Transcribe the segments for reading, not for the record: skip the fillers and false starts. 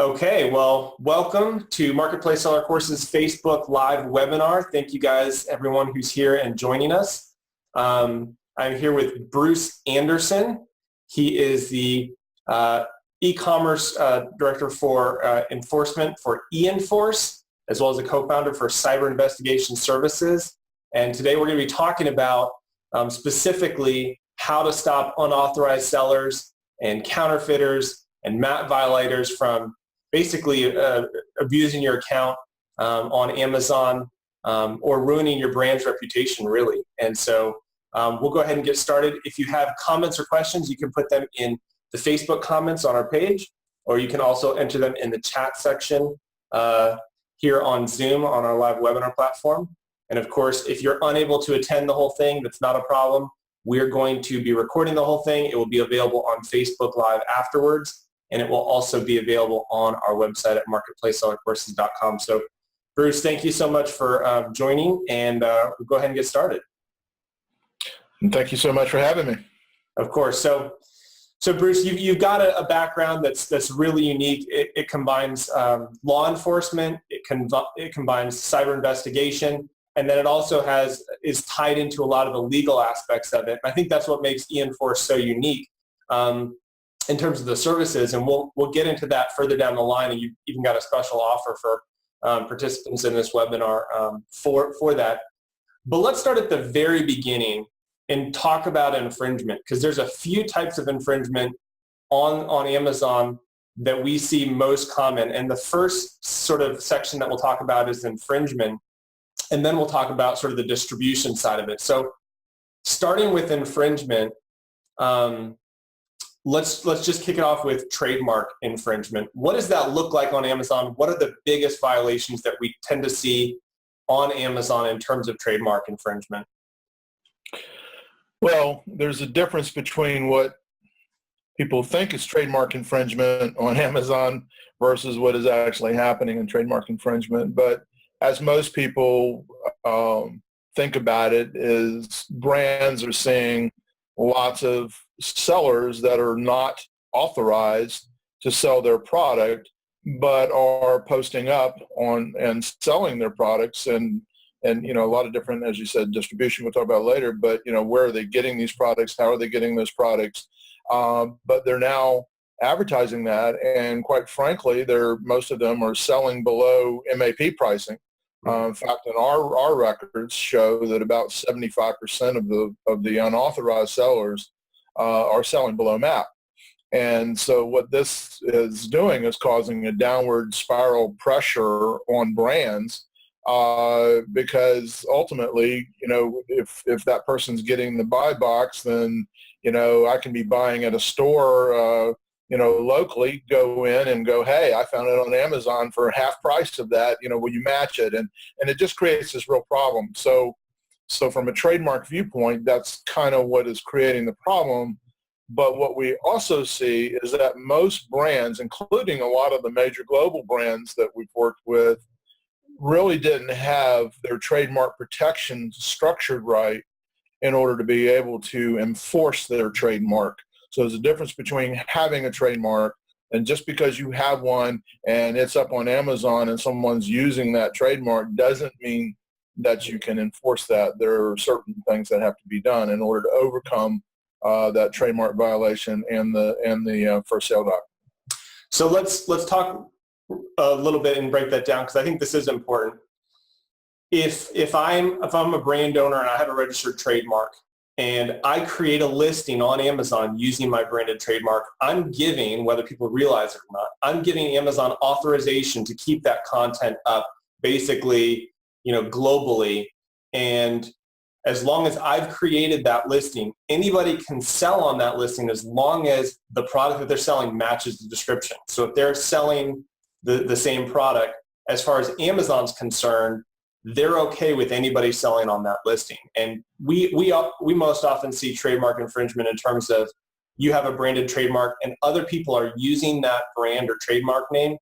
Okay, well, welcome to Marketplace Seller Courses Facebook Live webinar. Thank you guys, everyone who's here and joining us. I'm here with Bruce Anderson. He is the e-commerce director for enforcement for eEnforce, as well as a co-founder for Cyber Investigation Services. And today we're going to be talking about specifically how to stop unauthorized sellers and counterfeiters and MAP violators from basically abusing your account on Amazon or ruining your brand's reputation, really. And so we'll go ahead and get started. If you have comments or questions, you can put them in the Facebook comments on our page, or you can also enter them in the chat section here on Zoom on our live webinar platform. And of course, if you're unable to attend the whole thing, that's not a problem. We're going to be recording the whole thing. It will be available on Facebook Live afterwards, and it will also be available on our website at marketplacesellercourses.com. So, Bruce, thank you so much for joining, and we'll go ahead and get started. And thank you so much for having me. Of course. So Bruce, you've got a background that's really unique. It combines law enforcement, it combines cyber investigation, and then it also is tied into a lot of the legal aspects of it. I think that's what makes eEnforce so unique in terms of the services, and we'll get into that further down the line. And you've even got a special offer for participants in this webinar for that. But let's start at the very beginning and talk about infringement, because there's a few types of infringement on Amazon that we see most common. And the first sort of section that we'll talk about is infringement, and then we'll talk about sort of the distribution side of it. So starting with infringement, let's just kick it off with trademark infringement. What does that look like on Amazon? What are the biggest violations that we tend to see on Amazon in terms of trademark infringement? Well, there's a difference between what people think is trademark infringement on Amazon versus what is actually happening in trademark infringement. But as most people think about it, is brands are seeing lots of sellers that are not authorized to sell their product, but are posting up on and selling their products, and a lot of different, as you said, distribution we'll talk about later, but where are they getting these products? How are they getting those products? But they're now advertising that, and quite frankly, most of them are selling below MAP pricing. In fact, in our records show that about 75% of the unauthorized sellers are selling below MAP. And so what this is doing is causing a downward spiral pressure on brands, because ultimately, if that person's getting the buy box, then, I can be buying at a store, locally, go in and go, hey, I found it on Amazon for half price of that, will you match it? And it just creates this real problem. So from a trademark viewpoint, that's kind of what is creating the problem. But what we also see is that most brands, including a lot of the major global brands that we've worked with, really didn't have their trademark protection structured right in order to be able to enforce their trademark. So there's a difference between having a trademark, and just because you have one and it's up on Amazon and someone's using that trademark doesn't mean that you can enforce that. There are certain things that have to be done in order to overcome that trademark violation and the for sale document. So let's talk a little bit and break that down, because I think this is important. If I'm a brand owner and I have a registered trademark and I create a listing on Amazon using my branded trademark, I'm giving, whether people realize it or not, I'm giving Amazon authorization to keep that content up, basically, globally. And as long as I've created that listing, anybody can sell on that listing as long as the product that they're selling matches the description. So if they're selling the same product, as far as Amazon's concerned, they're okay with anybody selling on that listing. And we most often see trademark infringement in terms of you have a branded trademark and other people are using that brand or trademark name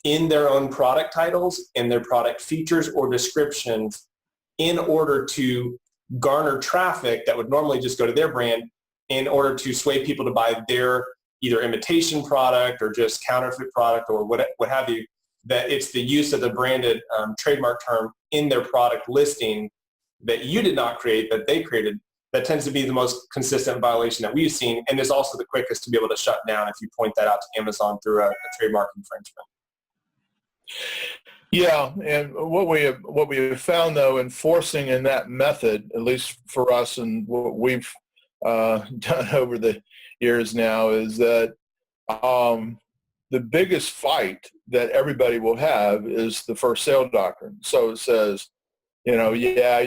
in their own product titles, in their product features or descriptions, in order to garner traffic that would normally just go to their brand, in order to sway people to buy their either imitation product or just counterfeit product or what have you, that it's the use of the branded trademark term in their product listing that you did not create, that they created, that tends to be the most consistent violation that we've seen, and is also the quickest to be able to shut down if you point that out to Amazon through a trademark infringement. Yeah, and what we have found, though, enforcing in that method, at least for us and what we've done over the years now, is that the biggest fight that everybody will have is the first sale doctrine. So it says, yeah,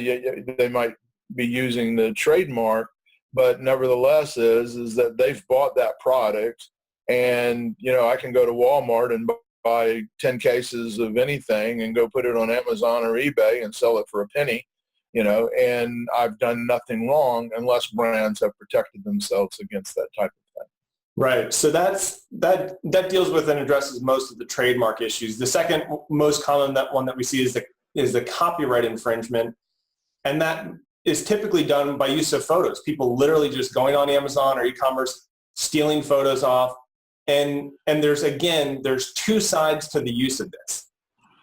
they might be using the trademark, but nevertheless is that they've bought that product, and I can go to Walmart and buy 10 cases of anything and go put it on Amazon or eBay and sell it for a penny, and I've done nothing wrong unless brands have protected themselves against that type of thing. Right. So that deals with and addresses most of the trademark issues. The second most common one that we see is the copyright infringement, and that is typically done by use of photos. People literally just going on Amazon or e-commerce, stealing photos off. And there's two sides to the use of this.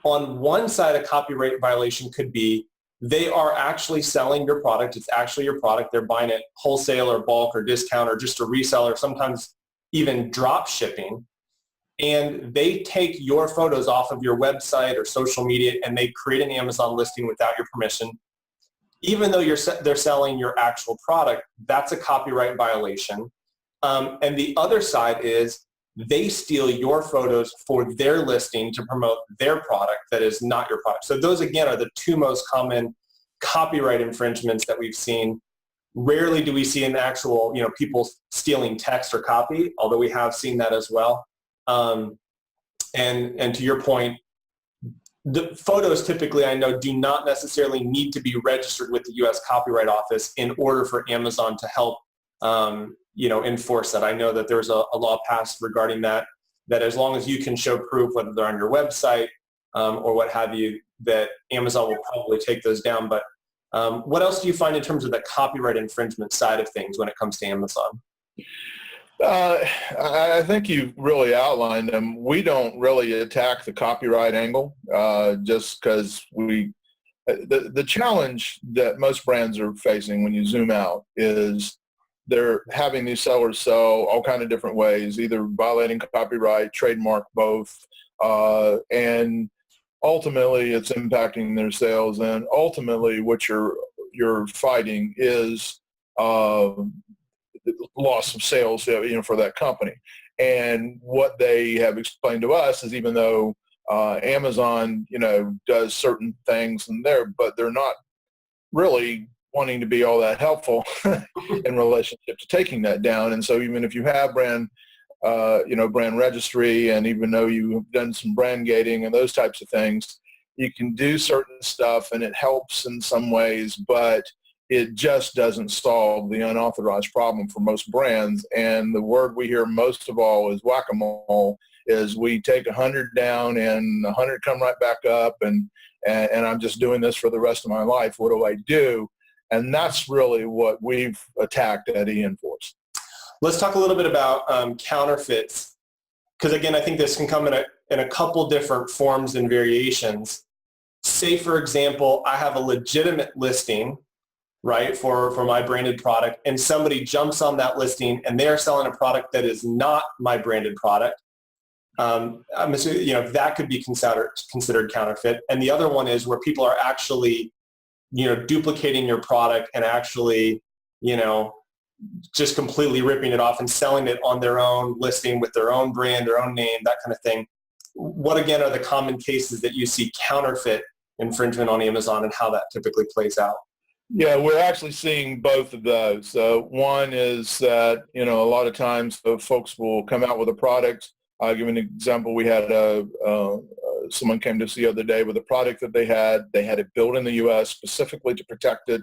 On one side, a copyright violation could be they are actually selling your product. It's actually your product. They're buying it wholesale or bulk or discount or just a reseller, sometimes even drop shipping. And they take your photos off of your website or social media and they create an Amazon listing without your permission. Even though they're selling your actual product, that's a copyright violation. And the other side is they steal your photos for their listing to promote their product that is not your product. So those, again, are the two most common copyright infringements that we've seen. Rarely do we see an actual, people stealing text or copy, although we have seen that as well. And to your point, the photos typically, I know, do not necessarily need to be registered with the U.S. Copyright Office in order for Amazon to help enforce that. I know that there's a law passed regarding that as long as you can show proof, whether they're on your website or what have you, that Amazon will probably take those down. But what else do you find in terms of the copyright infringement side of things when it comes to Amazon? I think you've really outlined them. We don't really attack the copyright angle just because the challenge that most brands are facing when you zoom out is they're having these sellers sell all kind of different ways, either violating copyright, trademark, both, and ultimately it's impacting their sales. And ultimately what you're fighting is loss of sales, for that company. And what they have explained to us is even though Amazon, does certain things in there, but they're not really wanting to be all that helpful in relationship to taking that down. And so even if you have brand registry, and even though you've done some brand gating and those types of things, you can do certain stuff and it helps in some ways, but it just doesn't solve the unauthorized problem for most brands. And the word we hear most of all is whack-a-mole, is we take 100 down and 100 come right back up, and I'm just doing this for the rest of my life. What do I do? And that's really what we've attacked at eEnforce. Let's talk a little bit about counterfeits, because again, I think this can come in a couple different forms and variations. Say, for example, I have a legitimate listing, right, for my branded product, and somebody jumps on that listing and they're selling a product that is not my branded product. I'm assuming, that could be considered counterfeit. And the other one is where people are actually, duplicating your product and actually, just completely ripping it off and selling it on their own listing with their own brand, their own name, that kind of thing. What, again, are the common cases that you see counterfeit infringement on Amazon and how that typically plays out? Yeah, we're actually seeing both of those. One is that, a lot of times folks will come out with a product. I'll give an example. We had someone came to us the other day with a product that they had it built in the U.S. specifically to protect it.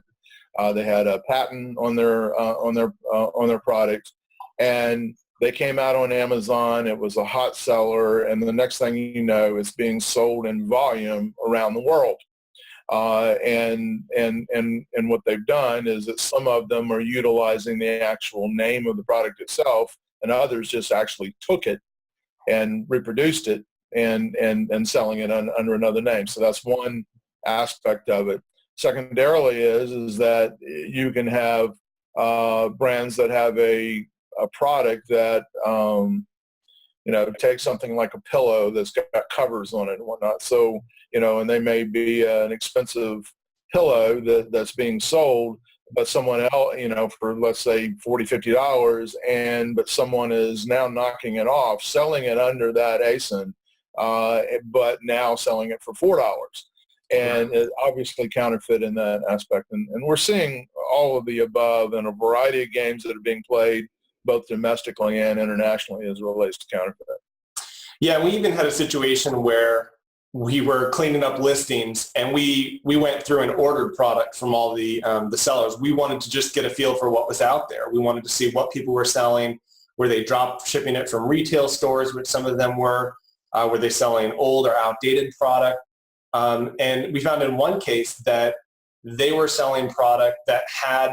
They had a patent on their product, and they came out on Amazon. It was a hot seller, and the next thing you know, it's being sold in volume around the world. And what they've done is that some of them are utilizing the actual name of the product itself and others just actually took it and reproduced it and selling it under another name. So that's one aspect of it. Secondarily is that you can have brands that have a product that take something like a pillow that's got covers on it and whatnot. So, and they may be an expensive pillow that's being sold, but someone else, for let's say $40, $50, but someone is now knocking it off, selling it under that ASIN, but now selling it for $4. And it obviously counterfeit in that aspect. And we're seeing all of the above in a variety of games that are being played both domestically and internationally as it relates to counterfeit. Yeah, we even had a situation where we were cleaning up listings and we went through and ordered product from all the sellers. We wanted to just get a feel for what was out there. We wanted to see what people were selling. Were they drop shipping it from retail stores, which some of them were? Were they selling old or outdated product? And we found in one case that they were selling product that had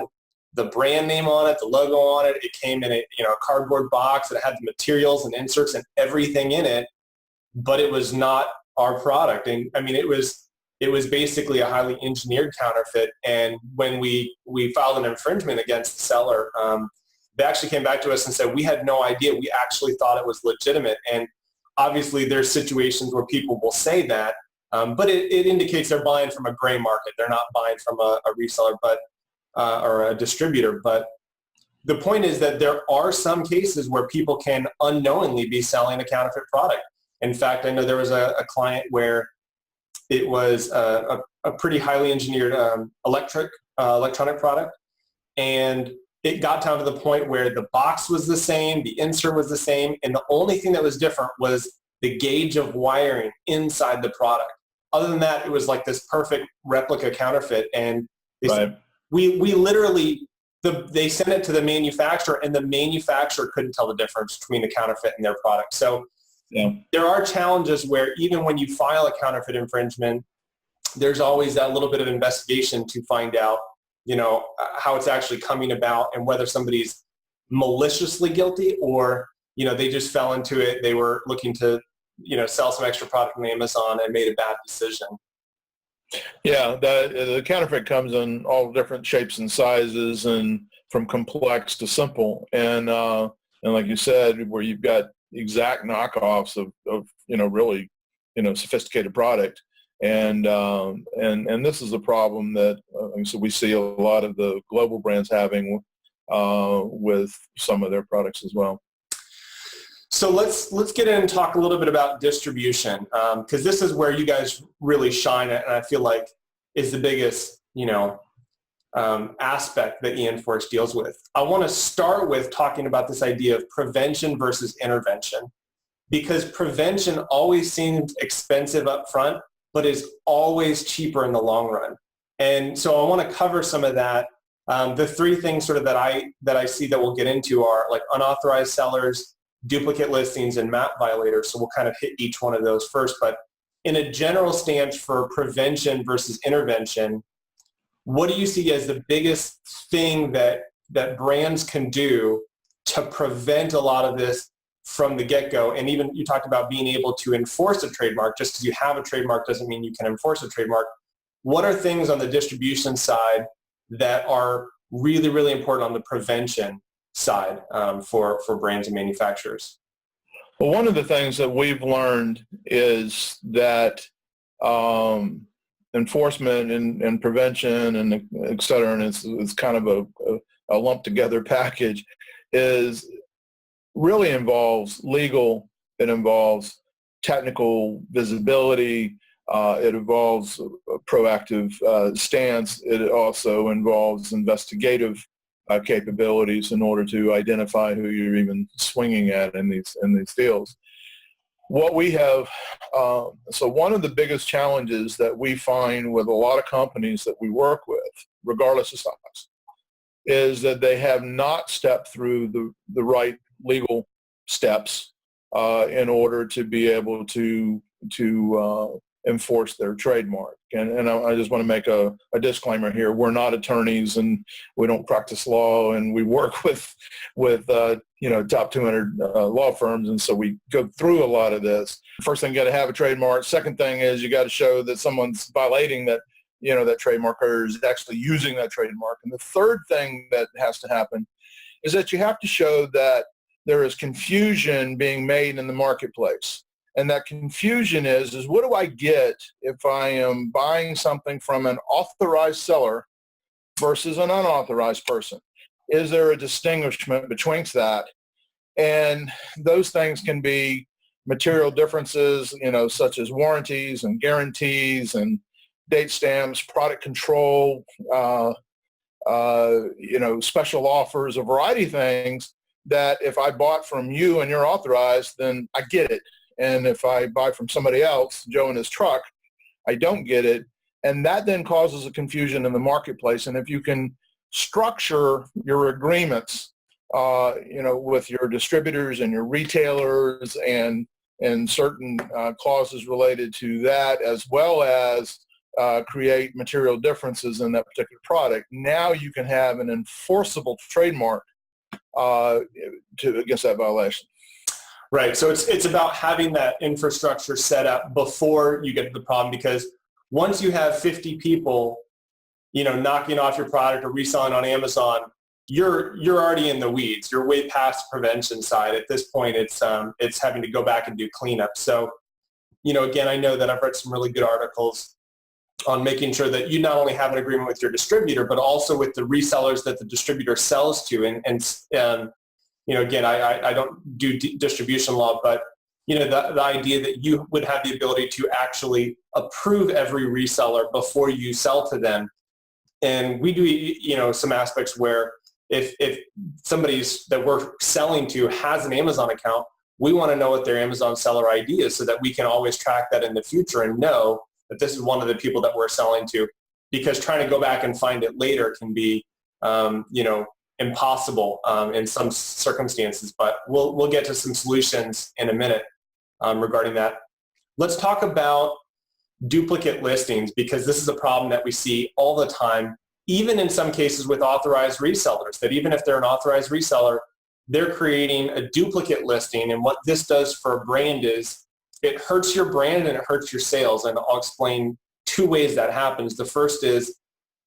the brand name on it, the logo on it. It came in a cardboard box. It had the materials and inserts and everything in it, but it was not our product. And I mean, it was basically a highly engineered counterfeit. And when we filed an infringement against the seller, they actually came back to us and said, we had no idea. We actually thought it was legitimate. And obviously there's situations where people will say that, but it indicates they're buying from a gray market. They're not buying from a reseller, or a distributor. But the point is that there are some cases where people can unknowingly be selling a counterfeit product. In fact, I know there was a client where it was a pretty highly engineered electronic product, and it got down to the point where the box was the same, the insert was the same, and the only thing that was different was the gauge of wiring inside the product. Other than that, it was like this perfect replica counterfeit. And they said, we literally, they sent it to the manufacturer, and the manufacturer couldn't tell the difference between the counterfeit and their product. So there are challenges where even when you file a counterfeit infringement, there's always that little bit of investigation to find out, how it's actually coming about and whether somebody's maliciously guilty or, they just fell into it. They were looking to, sell some extra product on Amazon and made a bad decision. Yeah, the counterfeit comes in all different shapes and sizes, and from complex to simple. And like you said, where you've got exact knockoffs of really sophisticated product. And this is a problem that so we see a lot of the global brands having with some of their products as well. So let's get in and talk a little bit about distribution, because this is where you guys really shine, and I feel like is the biggest aspect that eNforce deals with. I want to start with talking about this idea of prevention versus intervention, because prevention always seems expensive up front, but is always cheaper in the long run. And so I want to cover some of that. The three things sort of that I see that we'll get into are like unauthorized sellers, duplicate listings, and map violators. So we'll kind of hit each one of those first. But in a general stance for prevention versus intervention, what do you see as the biggest thing that brands can do to prevent a lot of this from the get-go? And even you talked about being able to enforce a trademark. Just because you have a trademark doesn't mean you can enforce a trademark. What are things on the distribution side that are really, really important on the prevention side for brands and manufacturers? Well, one of the things that we've learned is that enforcement and prevention and et cetera, and it's kind of a lumped together package, is really involves legal, it involves technical visibility, it involves a proactive stance, it also involves investigative capabilities in order to identify who you're even swinging at in these deals. What we have, so one of the biggest challenges that we find with a lot of companies that we work with, regardless of size, is that they have not stepped through the right legal steps in order to be able to enforce their trademark. And I just want to make a disclaimer here. We're not attorneys and we don't practice law, and we work with top 200 law firms. And so we go through a lot of this. First thing, you got to have a trademark. Second thing is you got to show that someone's violating that, that trademark or is actually using that trademark. And the third thing that has to happen is that you have to show that there is confusion being made in the marketplace. And that confusion is what do I get if I am buying something from an authorized seller versus an unauthorized person? Is there a distinguishment betwixt that? And those things can be material differences, such as warranties and guarantees and date stamps, product control, special offers, a variety of things that if I bought from you and you're authorized, then I get it. And if I buy from somebody else, Joe in his truck, I don't get it. And that then causes a confusion in the marketplace. And if you can structure your agreements, with your distributors and your retailers and certain clauses related to that, as well as create material differences in that particular product, now you can have an enforceable trademark against that violation. Right. So it's about having that infrastructure set up before you get to the problem, because once you have 50 people, knocking off your product or reselling on Amazon, you're already in the weeds. You're way past the prevention side. At this point, it's having to go back and do cleanup. So, again, I know that I've read some really good articles on making sure that you not only have an agreement with your distributor, but also with the resellers that the distributor sells to. Again, I don't do distribution law, but the idea that you would have the ability to actually approve every reseller before you sell to them. And we do, some aspects where if somebody's that we're selling to has an Amazon account, we want to know what their Amazon seller ID is so that we can always track that in the future and know that this is one of the people that we're selling to, because trying to go back and find it later can be, impossible in some circumstances. But we'll get to some solutions in a minute regarding that. Let's talk about duplicate listings, because this is a problem that we see all the time, even in some cases with authorized resellers, that even if they're an authorized reseller, they're creating a duplicate listing. And what this does for a brand is it hurts your brand and it hurts your sales. And I'll explain two ways that happens. The first is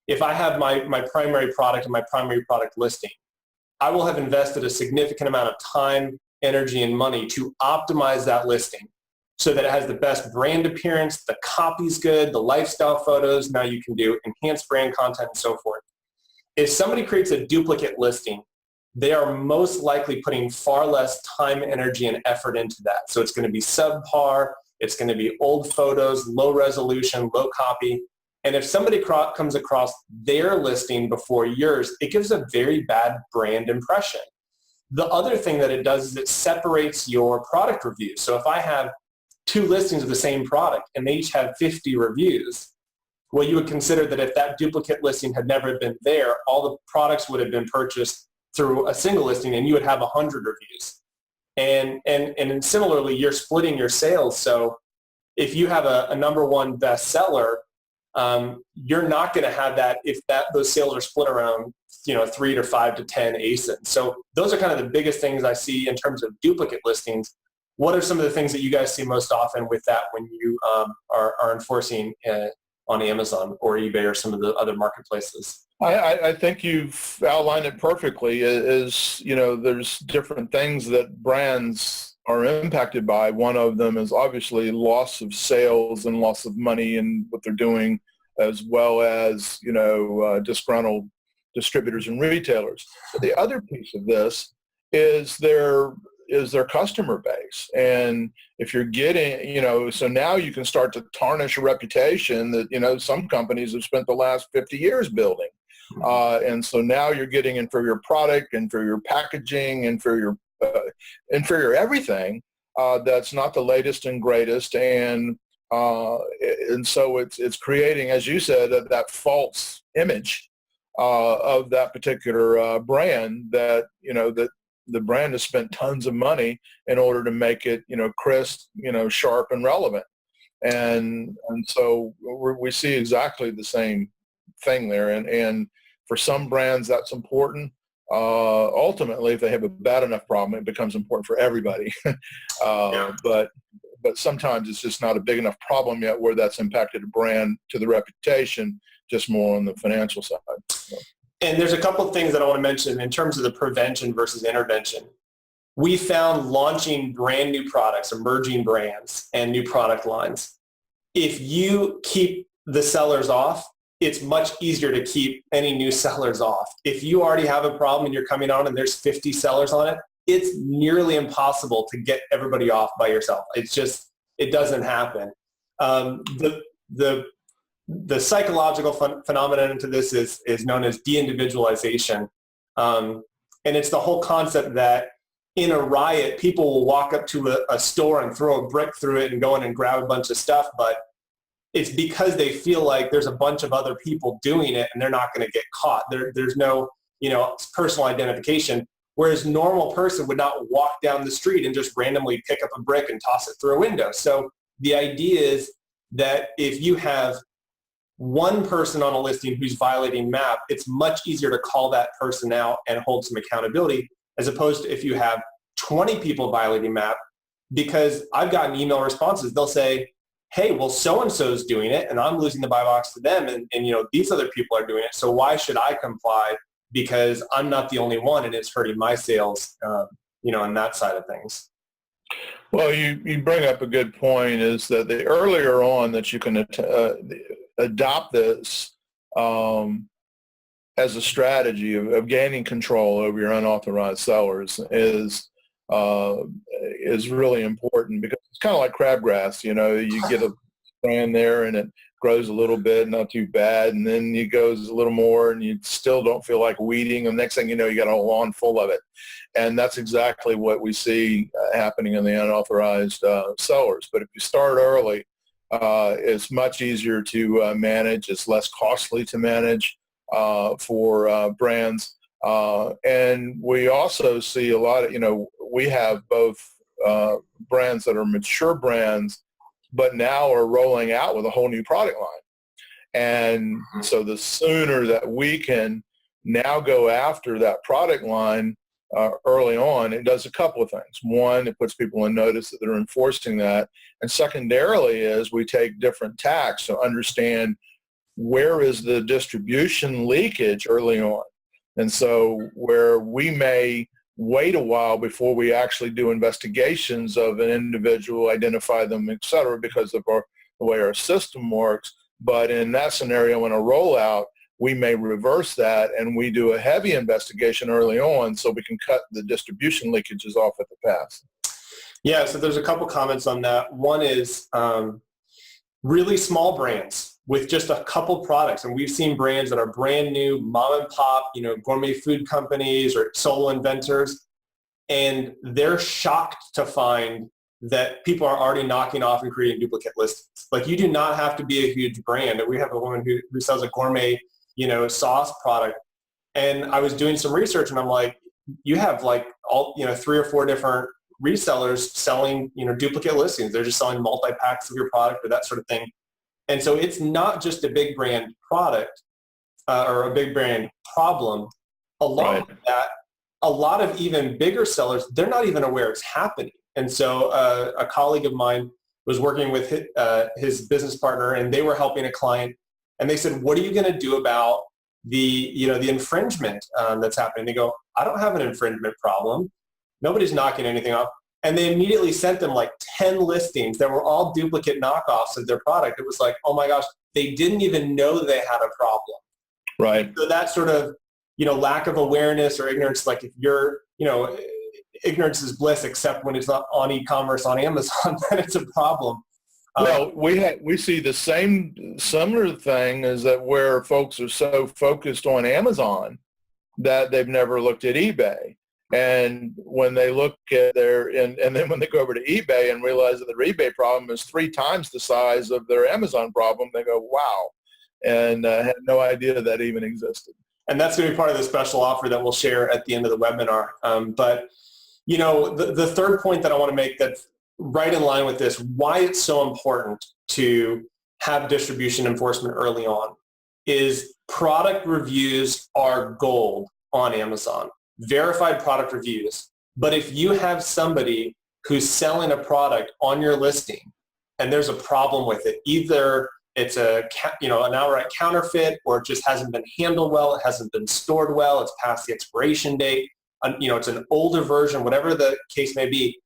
if I have my primary product and my primary product listing, I will have invested a significant amount of time, energy, and money to optimize that listing so that it has the best brand appearance, the copy's good, the lifestyle photos. Now you can do enhanced brand content and so forth. If somebody creates a duplicate listing, they are most likely putting far less time, energy, and effort into that. So it's going to be subpar. It's going to be old photos, low resolution, low copy. And if somebody comes across their listing before yours, it gives a very bad brand impression. The other thing that it does is it separates your product reviews. So if I have two listings of the same product and they each have 50 reviews, well, you would consider that if that duplicate listing had never been there, all the products would have been purchased through a single listing and you would have 100 reviews. And similarly, you're splitting your sales. So if you have a number one bestseller, you're not going to have that if those sales are split around 3 to 5 to 10 ASINs. So those are kind of the biggest things I see in terms of duplicate listings. What are some of the things that you guys see most often with that when you are enforcing on Amazon or eBay or some of the other marketplaces? I think you've outlined it perfectly. There's different things that brands are impacted by. One of them is obviously loss of sales and loss of money in what they're doing, as well as, disgruntled distributors and retailers. But the other piece of this is their customer base. And if you're getting, so now you can start to tarnish a reputation that, some companies have spent the last 50 years building. And so now you're getting inferior product, inferior packaging, inferior everything that's not the latest and greatest, and so it's creating, as you said, that false image of that particular brand that that the brand has spent tons of money in order to make it crisp, sharp and relevant, and so we see exactly the same thing there, and for some brands that's important. ultimately, if they have a bad enough problem, it becomes important for everybody. But sometimes it's just not a big enough problem yet where that's impacted a brand to the reputation, just more on the financial side. So. And there's a couple of things that I want to mention in terms of the prevention versus intervention. We found launching brand new products, emerging brands, and new product lines. If you keep the sellers off, it's much easier to keep any new sellers off. If you already have a problem and you're coming on and there's 50 sellers on it, it's nearly impossible to get everybody off by yourself. It's just, it doesn't happen. The psychological phenomenon into this is known as de-individualization. And it's the whole concept that in a riot, people will walk up to a store and throw a brick through it and go in and grab a bunch of stuff, but it's because they feel like there's a bunch of other people doing it and they're not going to get caught. There's no, personal identification. Whereas normal person would not walk down the street and just randomly pick up a brick and toss it through a window. So the idea is that if you have one person on a listing who's violating MAP, it's much easier to call that person out and hold some accountability, as opposed to if you have 20 people violating MAP, because I've gotten email responses. They'll say, hey, well, so-and-so's doing it and I'm losing the buy box to them and these other people are doing it. So why should I comply? Because I'm not the only one and it's hurting my sales, on that side of things. Well, you bring up a good point, is that the earlier on that you can adopt this as a strategy of gaining control over your unauthorized sellers is really important, because it's kind of like crabgrass. You get a brand there and it grows a little bit, not too bad, and then it goes a little more and you still don't feel like weeding, and the next thing you know, you got a lawn full of it. And that's exactly what we see happening in the unauthorized sellers. But if you start early, it's much easier to manage. It's less costly to manage for brands. And we also see a lot of, we have both brands that are mature brands, but now are rolling out with a whole new product line. And so the sooner that we can now go after that product line early on, it does a couple of things. One, it puts people in notice that they're enforcing that. And secondarily is we take different tacks to understand where is the distribution leakage early on. And so where we may wait a while before we actually do investigations of an individual, identify them, et cetera, because of the way our system works. But in that scenario, in a rollout, we may reverse that and we do a heavy investigation early on so we can cut the distribution leakages off at the pass. Yeah, so there's a couple comments on that. One is really small brands with just a couple products. And we've seen brands that are brand new, mom and pop, gourmet food companies or solo inventors. And they're shocked to find that people are already knocking off and creating duplicate listings. Like, you do not have to be a huge brand. We have a woman who sells a gourmet, sauce product. And I was doing some research and I'm like, you have like all, 3 or 4 different resellers selling, duplicate listings. They're just selling multi-packs of your product or that sort of thing. And so it's not just a big brand product or a big brand problem. Along with that, a lot of even bigger sellers, they're not even aware it's happening. And so a colleague of mine was working with his business partner, and they were helping a client. And they said, what are you going to do about the infringement that's happening? They go, I don't have an infringement problem. Nobody's knocking anything off. And they immediately sent them like 10 listings that were all duplicate knockoffs of their product. It was like, oh my gosh, they didn't even know they had a problem. Right. So that sort of, lack of awareness or ignorance, like if you're, ignorance is bliss, except when it's not on e-commerce on Amazon, then it's a problem. Well, we see the similar thing is that where folks are so focused on Amazon that they've never looked at eBay. And when they look at and then when they go over to eBay and realize that their eBay problem is 3 times the size of their Amazon problem, they go, wow, and had no idea that even existed. And that's going to be part of the special offer that we'll share at the end of the webinar. But, the third point that I want to make that's right in line with this, why it's so important to have distribution enforcement early on, is product reviews are gold on Amazon, verified product reviews. But if you have somebody who's selling a product on your listing and there's a problem with it, either it's an outright counterfeit, or it just hasn't been handled well, it hasn't been stored well, it's past the expiration date, it's an older version, whatever the case may be.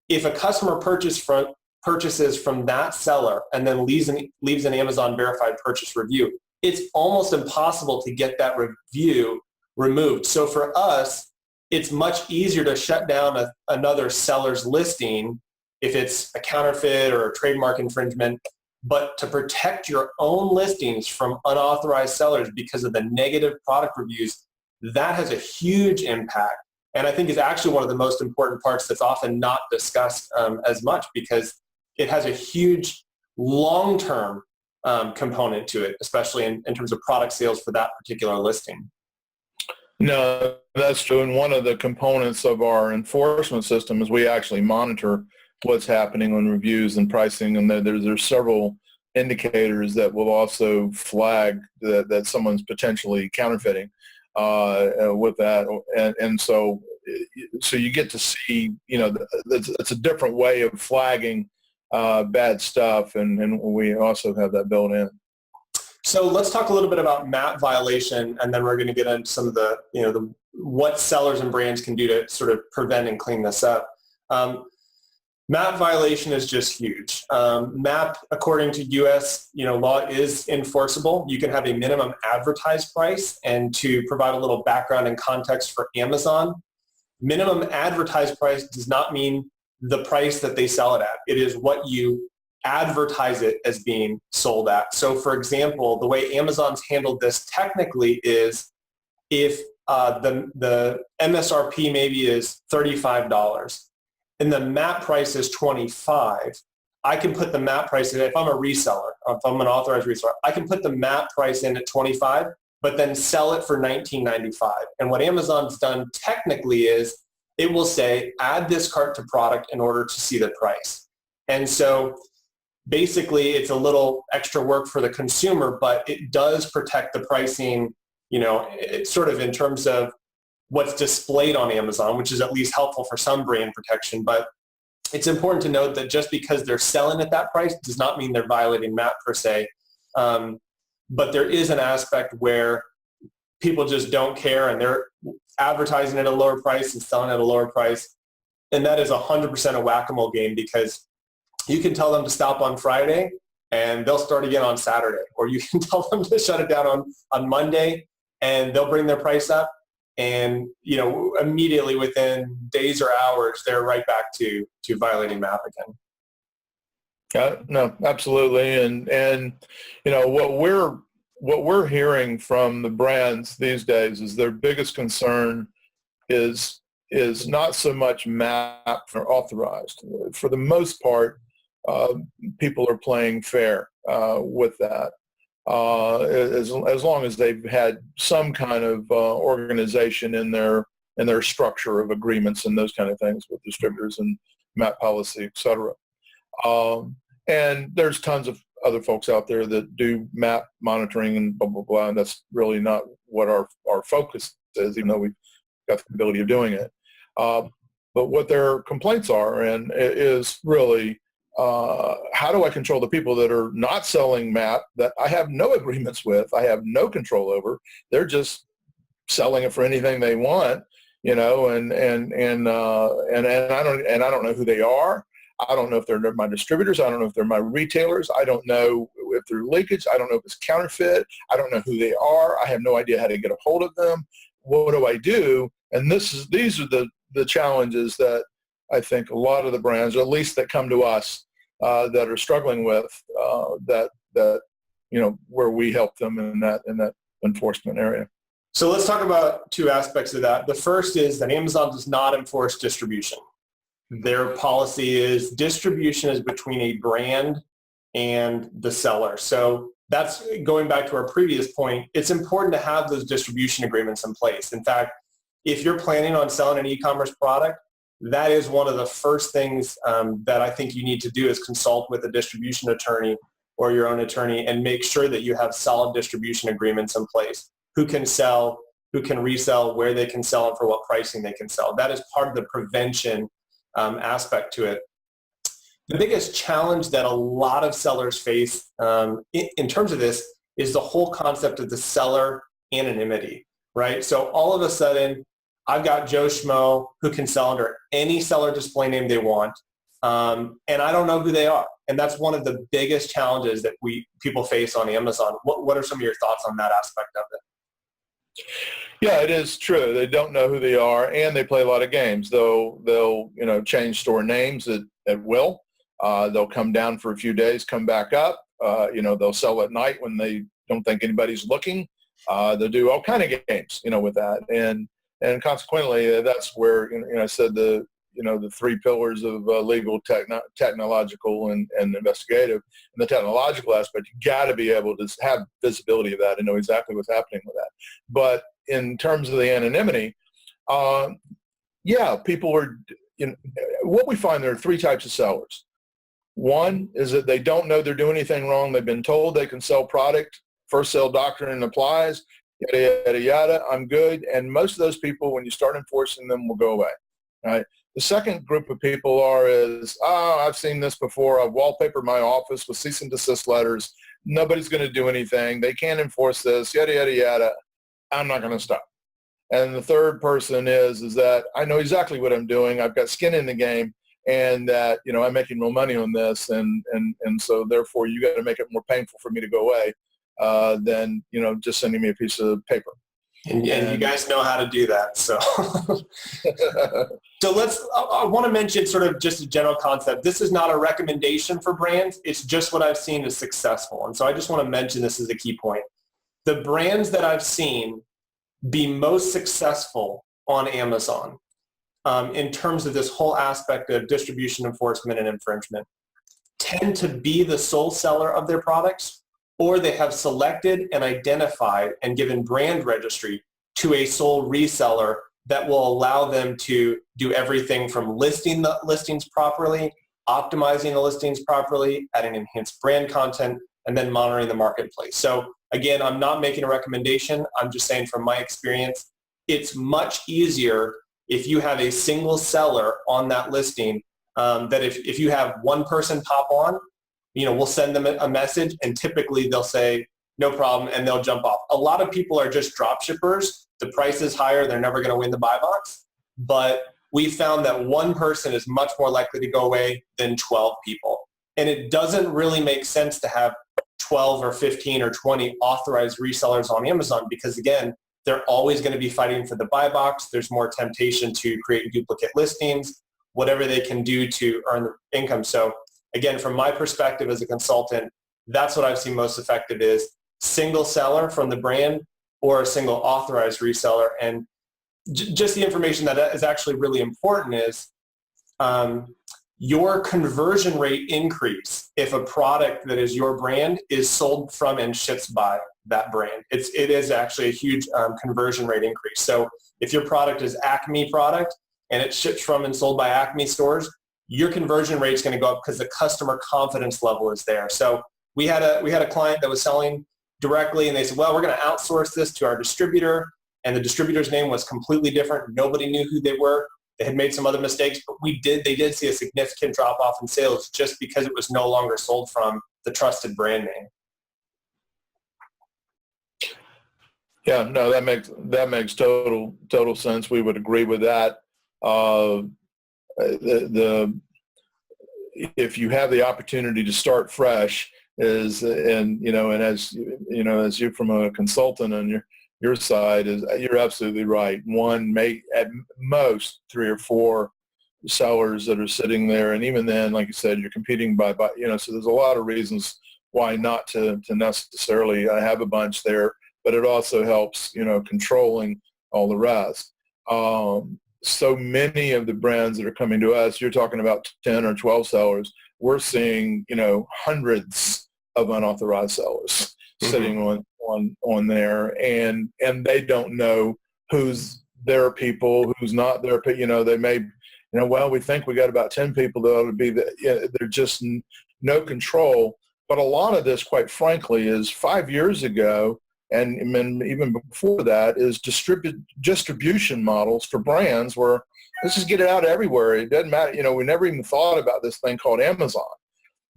If a customer purchases from that seller and then leaves an Amazon verified purchase review, it's almost impossible to get that review removed. So for us, it's much easier to shut down another seller's listing if it's a counterfeit or a trademark infringement. But to protect your own listings from unauthorized sellers because of the negative product reviews, that has a huge impact. And I think is actually one of the most important parts that's often not discussed as much, because it has a huge long-term component to it, especially in terms of product sales for that particular listing. No, that's true. And one of the components of our enforcement system is we actually monitor what's happening on reviews and pricing, and there's several indicators that will also flag that someone's potentially counterfeiting with that, and so you get to see, it's a different way of flagging bad stuff, and we also have that built in. So let's talk a little bit about MAP violation, and then we're going to get into some of the what sellers and brands can do to sort of prevent and clean this up. MAP violation is just huge. MAP, according to U.S. law, is enforceable. You can have a minimum advertised price, and to provide a little background and context for Amazon, minimum advertised price does not mean the price that they sell it at. It is what you advertise it as being sold at. So for example, the way Amazon's handled this technically is if the MSRP maybe is $35 and the MAP price is $25, I can put the MAP price in. If I'm a reseller, if I'm an authorized reseller, I can put the MAP price in at $25, but then sell it for $19.95. And what Amazon's done technically is it will say, add this cart to product in order to see the price. And so basically it's a little extra work for the consumer, but it does protect the pricing, it's sort of in terms of what's displayed on Amazon, which is at least helpful for some brand protection. But it's important to note that just because they're selling at that price does not mean they're violating MAP per se. But there is an aspect where people just don't care and they're advertising at a lower price and selling at a lower price. And that is 100% a whack-a-mole game, because you can tell them to stop on Friday and they'll start again on Saturday. Or you can tell them to shut it down on Monday and they'll bring their price up. And, immediately within days or hours, they're right back to violating MAP again. No, absolutely. And what we're hearing from the brands these days is their biggest concern is not so much MAP or authorized. For the most part, people are playing fair with that. As long as they've had some kind of organization in their structure of agreements and those kind of things with distributors and MAP policy, et cetera. And there's tons of other folks out there that do MAP monitoring and blah, blah, blah, and that's really not what our focus is, even though we've got the ability of doing it. But what their complaints are and is really, how do I control the people that are not selling MAP that I have no agreements with, I have no control over, they're just selling it for anything they want, and I don't know who they are. I don't know if they're my distributors. I don't know if they're my retailers. I don't know if they're leakage. I don't know if it's counterfeit. I don't know who they are. I have no idea how to get a hold of them. What do I do? And these are the challenges that I think a lot of the brands, or at least that come to us, that are struggling with, where we help them in that enforcement area. So let's talk about two aspects of that. The first is that Amazon does not enforce distribution. Their policy is distribution is between a brand and the seller. So that's going back to our previous point. It's important to have those distribution agreements in place. In fact, if you're planning on selling an e-commerce product, that is one of the first things that I think you need to do is consult with a distribution attorney or your own attorney and make sure that you have solid distribution agreements in place. Who can sell who can resell, where they can sell, and for what pricing they can sell. That is part of the prevention aspect to it. The biggest challenge that a lot of sellers face in terms of this is the whole concept of the seller anonymity, right? So all of a sudden, I've got Joe Schmo who can sell under any seller display name they want, and I don't know who they are. And that's one of the biggest challenges that people face on Amazon. What are some of your thoughts on that aspect of it? Yeah, it is true. They don't know who they are, and they play a lot of games. They'll change store names at will. They'll come down for a few days, come back up. They'll sell at night when they don't think anybody's looking. They'll do all kind of games, with that, and consequently, that's where I said the three pillars of legal, technological, and investigative. In the technological aspect, you got to be able to have visibility of that and know exactly what's happening with that. But in terms of the anonymity, people are. What we find, there are three types of sellers. One is that they don't know they're doing anything wrong. They've been told they can sell product. First sale doctrine applies. Yada, yada, yada. I'm good. And most of those people, when you start enforcing them, will go away. Right? The second group of people I've seen this before. I've wallpapered my office with cease and desist letters. Nobody's going to do anything. They can't enforce this. Yada, yada, yada. I'm not going to stop. And the third person is that I know exactly what I'm doing. I've got skin in the game. And that, I'm making more money on this, and so therefore you got to make it more painful for me to go away than, just sending me a piece of paper. And you guys know how to do that. So, I want to mention sort of just a general concept. This is not a recommendation for brands. It's just what I've seen is successful. And so I just want to mention this as a key point. The brands that I've seen be most successful on Amazon in terms of this whole aspect of distribution enforcement and infringement tend to be the sole seller of their products, or they have selected and identified and given brand registry to a sole reseller that will allow them to do everything from listing the listings properly, optimizing the listings properly, adding enhanced brand content, and then monitoring the marketplace. So again, I'm not making a recommendation. I'm just saying from my experience, it's much easier if you have a single seller on that listing, that if you have one person pop on, we'll send them a message, and typically they'll say, no problem, and they'll jump off. A lot of people are just drop shippers. The price is higher. They're never going to win the buy box. But we found that one person is much more likely to go away than 12 people. And it doesn't really make sense to have 12 or 15 or 20 authorized resellers on Amazon because, again, they're always going to be fighting for the buy box. There's more temptation to create duplicate listings, whatever they can do to earn income. So again, from my perspective as a consultant, that's what I've seen most effective is single seller from the brand or a single authorized reseller. And just the information that is actually really important is your conversion rate increase if a product that is your brand is sold from and ships by that brand. It is actually a huge conversion rate increase. So if your product is Acme product and it ships from and sold by Acme stores, your conversion rate is going to go up because the customer confidence level is there. So we had a client that was selling directly, and they said, well, we're going to outsource this to our distributor, and the distributor's name was completely different. Nobody knew who they were. They had made some other mistakes, but they did see a significant drop off in sales just because it was no longer sold from the trusted brand name. Yeah, no, that makes total sense. We would agree with that. If you have the opportunity to start fresh, as you from a consultant on your side, you're absolutely right. One may at most 3 or 4 sellers that are sitting there, and even then, like you said, you're competing by so there's a lot of reasons why not to necessarily have a bunch there, but it also helps controlling all the rest. So many of the brands that are coming to us, you're talking about 10 or 12 sellers, we're seeing hundreds of unauthorized sellers sitting on there, and they don't know who's their people, who's not their people. They may well, we think we got about 10 people that ought to be they're just no control. But a lot of this, quite frankly, is 5 years ago and even before that is distribution models for brands where let's just get it out everywhere. It doesn't matter. We never even thought about this thing called Amazon.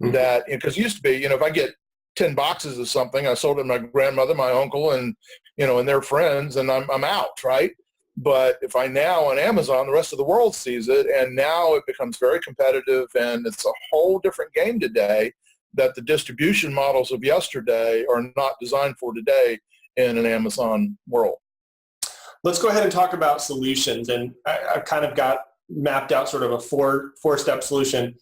Mm-hmm. That, because it used to be, if I get 10 boxes of something, I sold it to my grandmother, my uncle, and, and their friends, and I'm out, right? But if I now on Amazon, the rest of the world sees it, and now it becomes very competitive, and it's a whole different game today that the distribution models of yesterday are not designed for today in an Amazon world. Let's go ahead and talk about solutions. And I've kind of got mapped out sort of a four-step solution.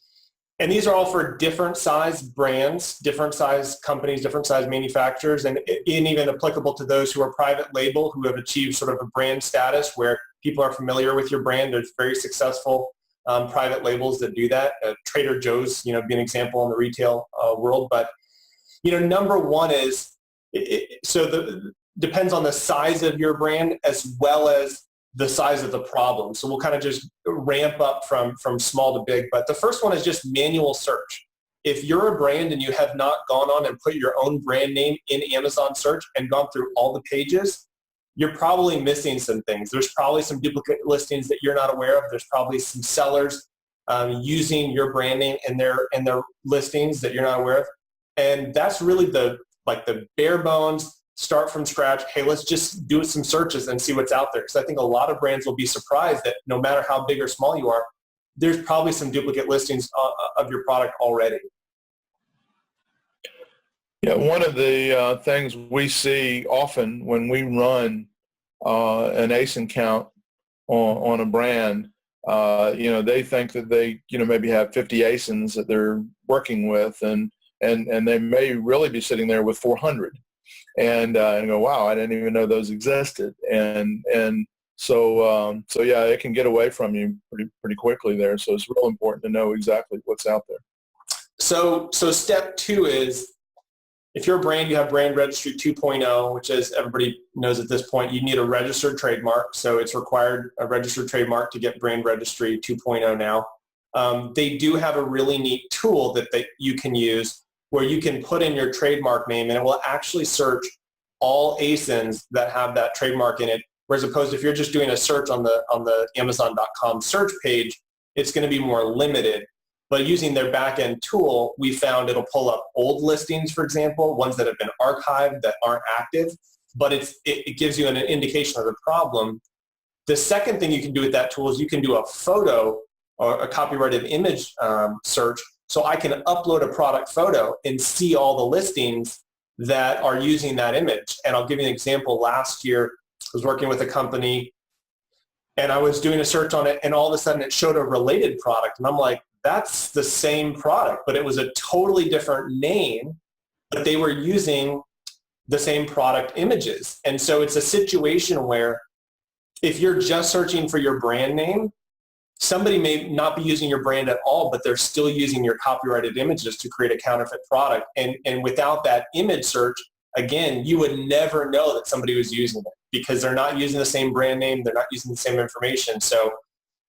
And these are all for different size brands, different size companies, different size manufacturers, and even applicable to those who are private label, who have achieved sort of a brand status where people are familiar with your brand. There's very successful private labels that do that. Trader Joe's, be an example in the retail world. But, number one is, depends on the size of your brand as well as the size of the problem. So we'll kind of just ramp up from small to big. But the first one is just manual search. If you're a brand and you have not gone on and put your own brand name in Amazon search and gone through all the pages, you're probably missing some things. There's probably some duplicate listings that you're not aware of. There's probably some sellers using your brand name in their listings that you're not aware of. And that's really the bare bones, start from scratch. Hey, let's just do some searches and see what's out there. Because I think a lot of brands will be surprised that no matter how big or small you are, there's probably some duplicate listings of your product already. Yeah, one of the things we see often when we run an ASIN count on a brand, they think that they, maybe have 50 ASINs that they're working with, and they may really be sitting there with 400. And go, wow, I didn't even know those existed. And so yeah, it can get away from you pretty quickly there. So it's real important to know exactly what's out there. So step two is, if you're a brand, you have brand registry 2.0, which, as everybody knows at this point, you need a registered trademark. So it's required a registered trademark to get brand registry 2.0 now. They do have a really neat tool that you can use where you can put in your trademark name and it will actually search all ASINs that have that trademark in it. Whereas opposed, if you're just doing a search on the Amazon.com search page, it's going to be more limited. But using their back-end tool, we found it'll pull up old listings, for example, ones that have been archived that aren't active, but it gives you an indication of the problem. The second thing you can do with that tool is you can do a photo or a copyrighted image search. So I can upload a product photo and see all the listings that are using that image. And I'll give you an example. Last year, I was working with a company and I was doing a search on it, and all of a sudden it showed a related product. And I'm like, that's the same product, but it was a totally different name, but they were using the same product images. And so it's a situation where if you're just searching for your brand name, somebody may not be using your brand at all, but they're still using your copyrighted images to create a counterfeit product. And without that image search, again, you would never know that somebody was using it because they're not using the same brand name. They're not using the same information. So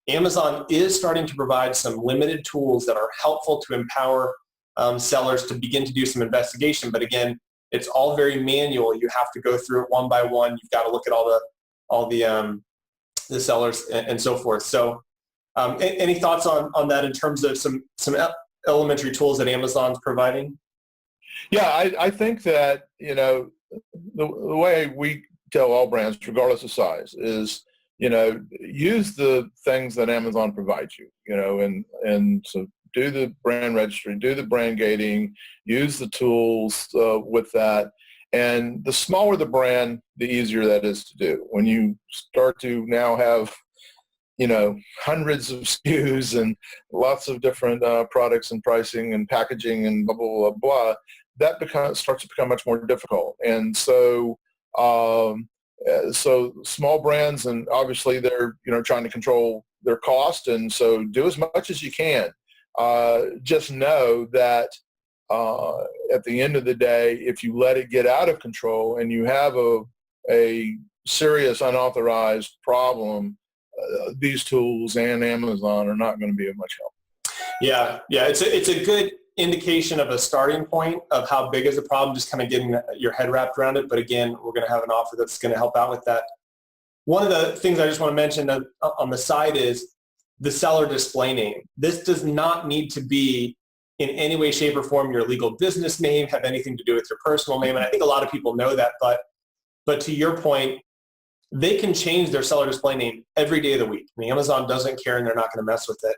Amazon is starting to provide some limited tools that are helpful to empower sellers to begin to do some investigation. But again, it's all very manual. You have to go through it one by one. You've got to look at all the sellers and so forth. So any thoughts on that in terms of some elementary tools that Amazon's providing? Yeah, I think that, the way we tell all brands, regardless of size, is, use the things that Amazon provides you, and so do the brand registry, do the brand gating, use the tools with that. And the smaller the brand, the easier that is to do. When you start to now have, hundreds of SKUs and lots of different products and pricing and packaging and blah, blah, blah, blah, that starts to become much more difficult. And so, so small brands, and obviously they're, trying to control their cost. And so do as much as you can. Just know that at the end of the day, if you let it get out of control and you have a serious unauthorized problem, these tools and Amazon are not going to be of much help. Yeah, it's a good indication of a starting point of how big is the problem, just kind of getting your head wrapped around it. But again, we're going to have an offer that's going to help out with that. One of the things I just want to mention on the side is the seller display name. This does not need to be in any way, shape, or form your legal business name, have anything to do with your personal name. And I think a lot of people know that, but to your point, they can change their seller display name every day of the week. I mean, Amazon doesn't care and they're not going to mess with it.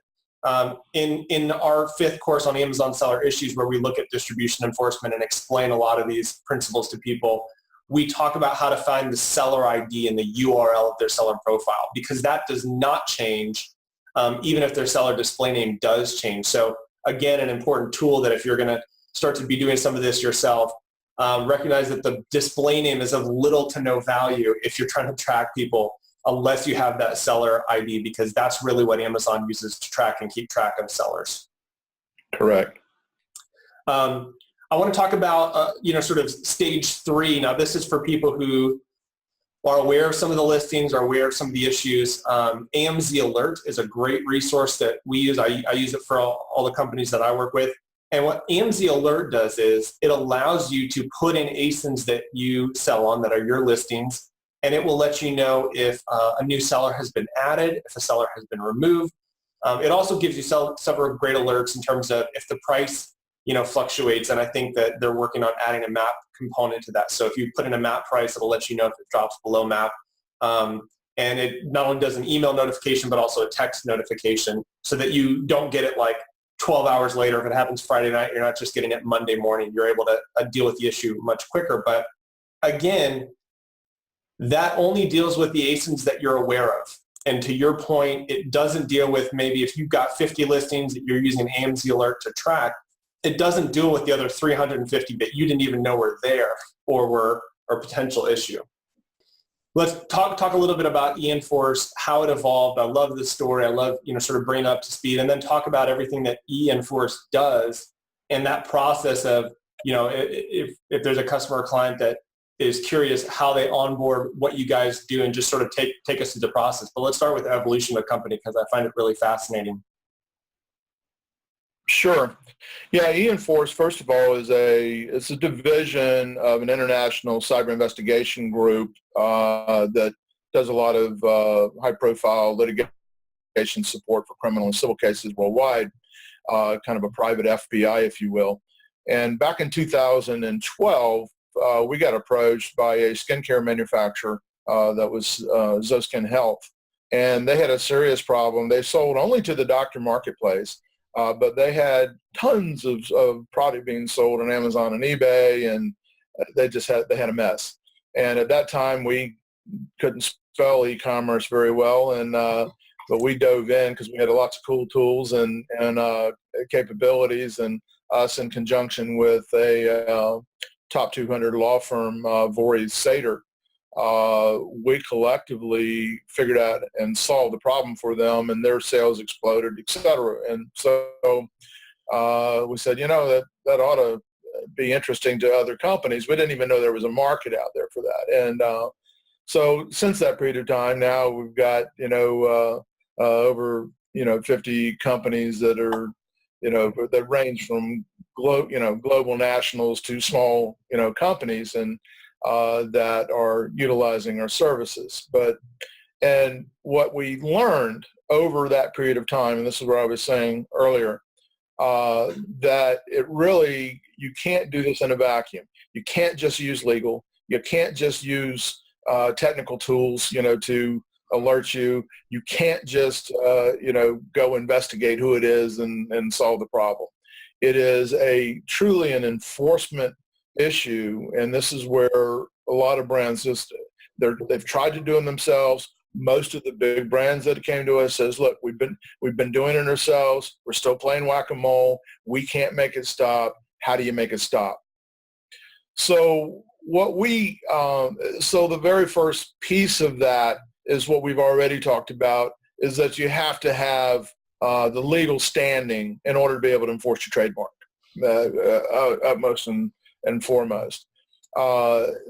In our 5th course on Amazon seller issues, where we look at distribution enforcement and explain a lot of these principles to people, we talk about how to find the seller ID and the URL of their seller profile, because that does not change even if their seller display name does change. So again, an important tool that if you're going to start to be doing some of this yourself, recognize that the display name is of little to no value if you're trying to track people, unless you have that seller ID, because that's really what Amazon uses to track and keep track of sellers. Correct. I want to talk about, sort of stage 3. Now, this is for people who are aware of some of the listings, are aware of some of the issues. AMZ Alert is a great resource that we use. I use it for all the companies that I work with. And what AMZ Alert does is it allows you to put in ASINs that you sell on that are your listings, and it will let you know if a new seller has been added, if a seller has been removed. It also gives you several great alerts in terms of if the price fluctuates, and I think that they're working on adding a map component to that. So if you put in a map price, it'll let you know if it drops below map. And it not only does an email notification, but also a text notification, so that you don't get it like 12 hours later. If it happens Friday night, you're not just getting it Monday morning. You're able to deal with the issue much quicker. But again, that only deals with the ASINs that you're aware of. And to your point, it doesn't deal with maybe if you've got 50 listings that you're using AMZ Alert to track, it doesn't deal with the other 350 that you didn't even know were there or were a potential issue. Let's talk a little bit about eEnforce, how it evolved. I love this story. I love, sort of bring it up to speed, and then talk about everything that eEnforce does and that process of, if there's a customer or client that is curious how they onboard what you guys do, and just sort of take us through the process. But let's start with the evolution of the company, because I find it really fascinating. Sure. Yeah, eEnforce, first of all, it's a division of an international cyber investigation group that does a lot of high-profile litigation support for criminal and civil cases worldwide, kind of a private FBI, if you will. And back in 2012, we got approached by a skincare manufacturer that was Zoskin Health, and they had a serious problem. They sold only to the doctor marketplace, but they had tons of product being sold on Amazon and eBay, and they had a mess. And at that time, we couldn't spell e-commerce very well, and but we dove in because we had lots of cool tools and capabilities, and us in conjunction with a top 200 law firm, Voorhees Sater, we collectively figured out and solved the problem for them, and their sales exploded, et cetera. And so we said, that ought to be interesting to other companies. We didn't even know there was a market out there for that. And so since that period of time, now we've got, over, 50 companies that are, that range from global nationals to small, companies, and that are utilizing our services. And what we learned over that period of time, and this is what I was saying earlier, that you can't do this in a vacuum. You can't just use legal. You can't just use technical tools, to alert you. You can't just, go investigate who it is and solve the problem. It is truly an enforcement issue, and this is where a lot of brands they've tried to do it themselves. Most of the big brands that came to us says, look, we've been doing it ourselves. We're still playing whack-a-mole. We can't make it stop. How do you make it stop? So the very first piece of that is what we've already talked about, is that you have to have the legal standing in order to be able to enforce your trademark, utmost and foremost.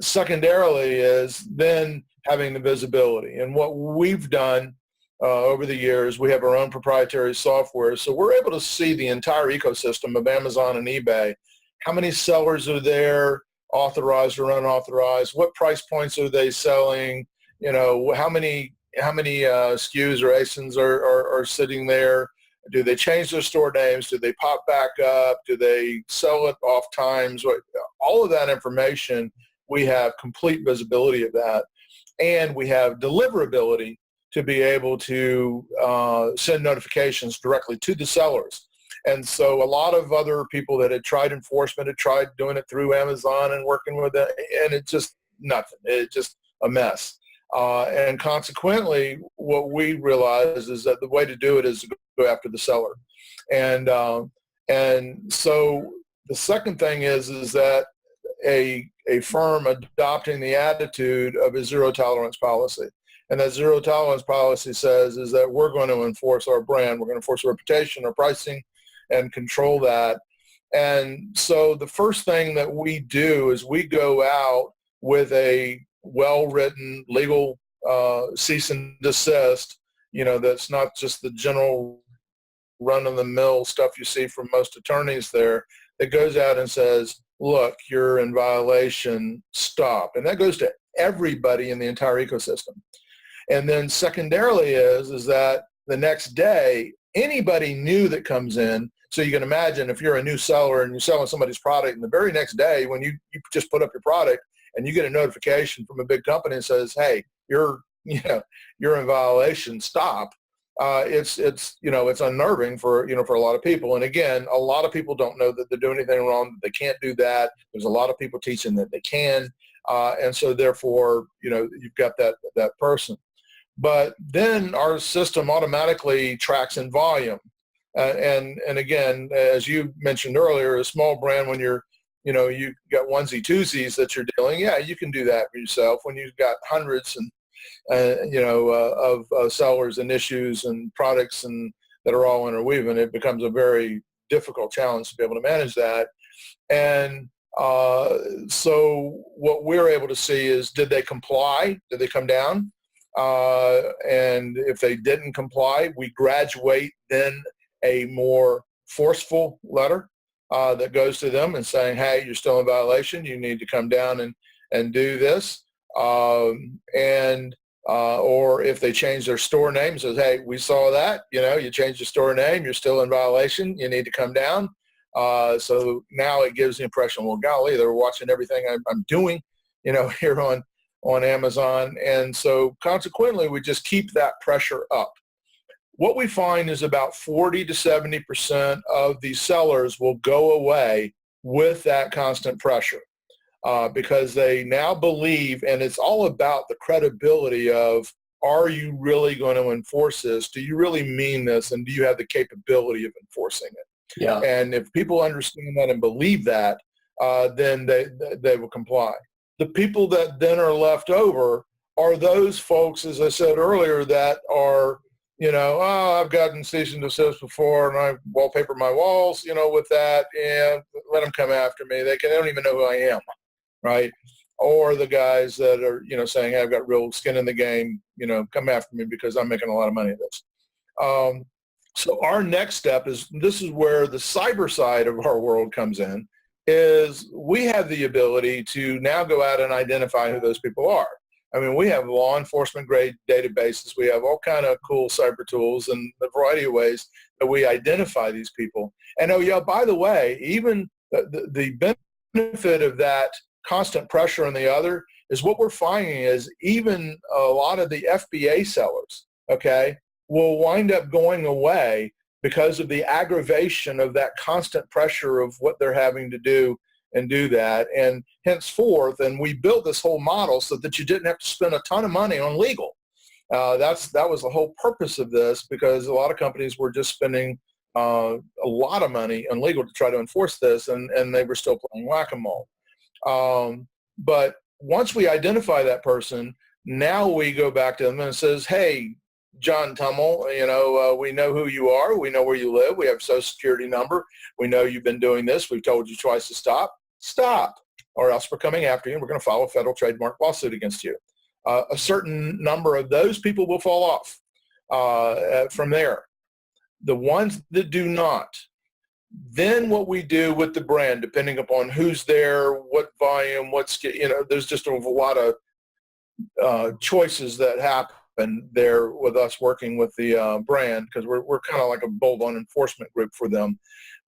Secondarily is then having the visibility. And what we've done over the years. We have our own proprietary software. So we're able to see the entire ecosystem of Amazon and eBay. How many sellers are there, authorized or unauthorized? What price points are they selling? How many SKUs or ASINs are sitting there? Do they change their store names? Do they pop back up? Do they sell it off times? All of that information, we have complete visibility of that. And we have deliverability to be able to send notifications directly to the sellers. And so a lot of other people that had tried enforcement had tried doing it through Amazon and working with it, and it's just nothing. It's just a mess. And consequently, what we realized is that the way to do it is to go after the seller. And so the second thing is that a firm adopting the attitude of a zero tolerance policy. And that zero tolerance policy says is that we're going to enforce our brand, we're going to enforce our reputation, our pricing, and control that. And so the first thing that we do is we go out with a well-written legal cease and desist, that's not just the general run-of-the-mill stuff you see from most attorneys there, that goes out and says, look, you're in violation, stop. And that goes to everybody in the entire ecosystem. And then secondarily is that the next day, anybody new that comes in, so you can imagine if you're a new seller and you're selling somebody's product, and the very next day when you just put up your product and you get a notification from a big company that says, hey, you're in violation, stop. It's unnerving for a lot of people. And again, a lot of people don't know that they're doing anything wrong, that they can't do that. There's a lot of people teaching that they can. And so therefore, you've got that person. But then our system automatically tracks in volume. And again, as you mentioned earlier, a small brand, when you got onesie twosies that you're dealing, yeah, you can do that for yourself. When you've got hundreds of sellers and issues and products and that are all interweaving, it becomes a very difficult challenge to be able to manage that. And so what we're able to see is, did they comply? Did they come down? And if they didn't comply, we graduate then a more forceful letter that goes to them and saying, hey, you're still in violation. You need to come down and do this. Or if they change their store name, says, hey, we saw that, you changed your store name, you're still in violation, you need to come down. So now it gives the impression, well, golly, they're watching everything I'm doing, here on Amazon. And so consequently, we just keep that pressure up. What we find is about 40 to 70% of these sellers will go away with that constant pressure. Because they now believe, and it's all about the credibility of, are you really going to enforce this? Do you really mean this? And do you have the capability of enforcing it? Yeah. And if people understand that and believe that, then they will comply. The people that then are left over are those folks, as I said earlier, that are, I've gotten cease and desist before, and I've wallpapered my walls, with that, and let them come after me. They don't even know who I am. Right? Or the guys that are, saying, hey, I've got real skin in the game, come after me because I'm making a lot of money at this. So our next step is, this is where the cyber side of our world comes in, is we have the ability to now go out and identify who those people are. I mean, we have law enforcement grade databases. We have all kind of cool cyber tools and a variety of ways that we identify these people. And oh yeah, by the way, even the benefit of that constant pressure on the other is what we're finding is even a lot of the FBA sellers, okay, will wind up going away because of the aggravation of that constant pressure of what they're having to do and do that. And henceforth, and we built this whole model so that you didn't have to spend a ton of money on legal. That was the whole purpose of this, because a lot of companies were just spending a lot of money on legal to try to enforce this, and they were still playing whack-a-mole. But once we identify that person, now we go back to them and it says, hey, John Tummel, we know who you are. We know where you live. We have a social security number. We know you've been doing this. We've told you twice to stop. Stop, or else we're coming after you and we're going to file a federal trademark lawsuit against you. A certain number of those people will fall off. from there. The ones that do not, then what we do with the brand, depending upon who's there, what volume, there's just a lot of choices that happen there with us working with the brand, because we're kind of like a bolt-on enforcement group for them.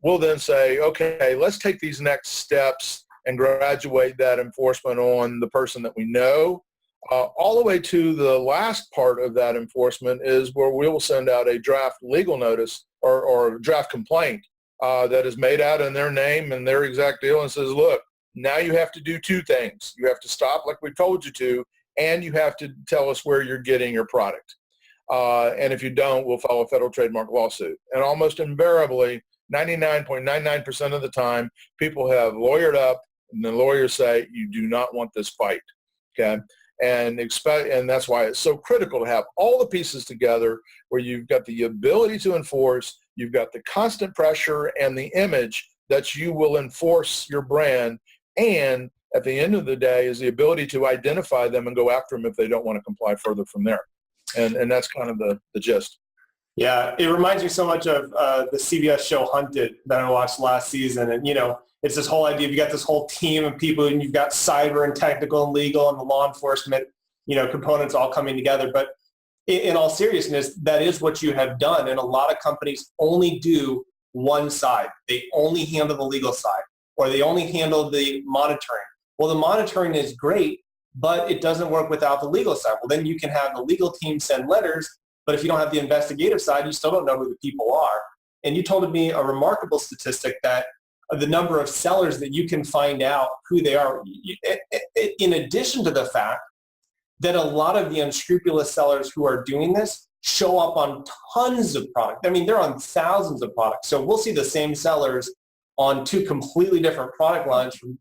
We'll then say, okay, let's take these next steps and graduate that enforcement on the person that we know. All the way to the last part of that enforcement is where we will send out a draft legal notice or draft complaint that is made out in their name and their exact deal, and says, look, now you have to do two things. You have to stop like we told you to, and you have to tell us where you're getting your product. And if you don't, we'll file a federal trademark lawsuit. And almost invariably, 99.99% of the time, people have lawyered up, and the lawyers say, you do not want this fight. Okay? And that's why it's so critical to have all the pieces together, where you've got the ability to enforce, you've got the constant pressure and the image that you will enforce your brand, and at the end of the day is the ability to identify them and go after them if they don't want to comply further from there. And that's kind of the gist. Yeah, it reminds me so much of the CBS show Hunted that I watched last season. And, it's this whole idea, you got this whole team of people, and you've got cyber and technical and legal and the law enforcement, components all coming together. But in all seriousness, that is what you have done. And a lot of companies only do one side. They only handle the legal side, or they only handle the monitoring. Well, the monitoring is great, but it doesn't work without the legal side. Well, then you can have the legal team send letters, but if you don't have the investigative side, you still don't know who the people are. And you told me a remarkable statistic that the number of sellers that you can find out who they are, in addition to the fact that a lot of the unscrupulous sellers who are doing this show up on tons of product. I mean, they're on thousands of products. So we'll see the same sellers on two completely different product lines from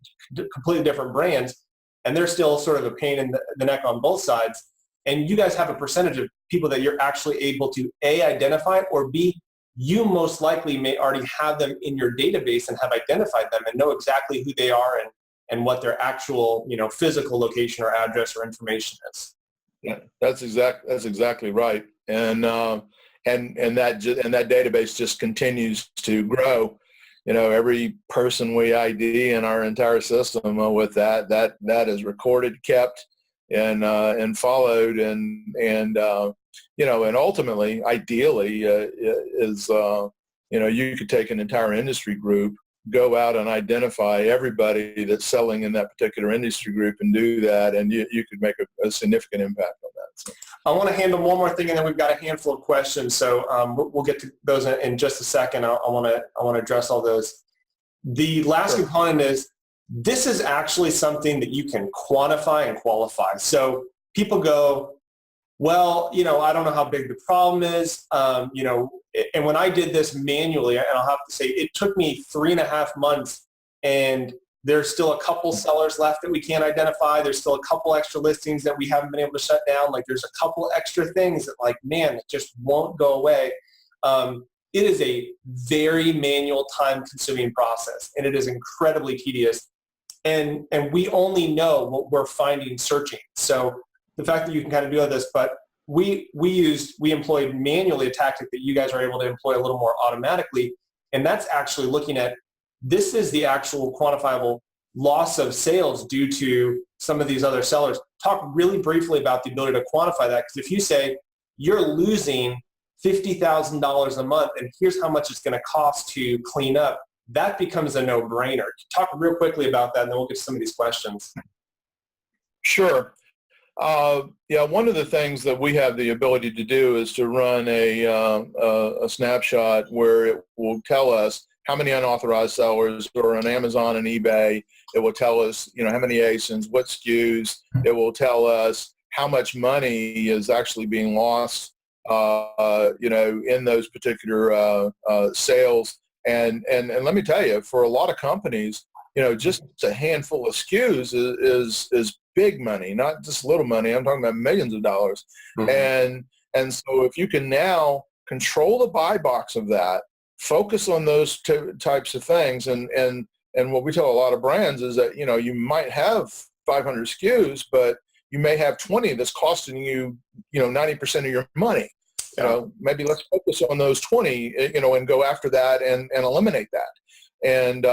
completely different brands, and they're still sort of a pain in the neck on both sides. And you guys have a percentage of people that you're actually able to A, identify, or B, you most likely may already have them in your database and have identified them and know exactly who they are and what their actual, physical location or address or information is. Yeah, that's exactly right. And that database just continues to grow. Every person we ID in our entire system with that is recorded, kept, and followed, and ultimately, ideally, you could take an entire industry group, go out and identify everybody that's selling in that particular industry group, and do that, and you could make a significant impact on that. So. I want to handle one more thing, and then we've got a handful of questions. So we'll get to those in just a second. I want to address all those. The last component is, this is actually something that you can quantify and qualify. So people go, well, I don't know how big the problem is. And when I did this manually, and I'll have to say, it took me 3.5 months, and there's still a couple sellers left that we can't identify. There's still a couple extra listings that we haven't been able to shut down. Like, there's a couple extra things that, it just won't go away. It is a very manual, time-consuming process, and it is incredibly tedious. And we only know what we're finding searching. So the fact that you can kind of do all this, but we employed manually a tactic that you guys are able to employ a little more automatically, and that's actually looking at, this is the actual quantifiable loss of sales due to some of these other sellers. Talk really briefly about the ability to quantify that, because if you say you're losing $50,000 a month and here's how much it's going to cost to clean up, that becomes a no-brainer. Talk real quickly about that, and then we'll get to some of these questions. Sure. One of the things that we have the ability to do is to run a snapshot where it will tell us how many unauthorized sellers are on Amazon and eBay. It will tell us, how many ASINs, what SKUs. It will tell us how much money is actually being lost, in those particular sales. And let me tell you, for a lot of companies, just a handful of SKUs is big money, not just little money. I'm talking about millions of dollars. Mm-hmm. And so if you can now control the buy box of that, focus on those types of things, and what we tell a lot of brands is that, you might have 500 SKUs, but you may have 20 that's costing you, 90% of your money. maybe let's focus on those 20, and go after that and eliminate that. And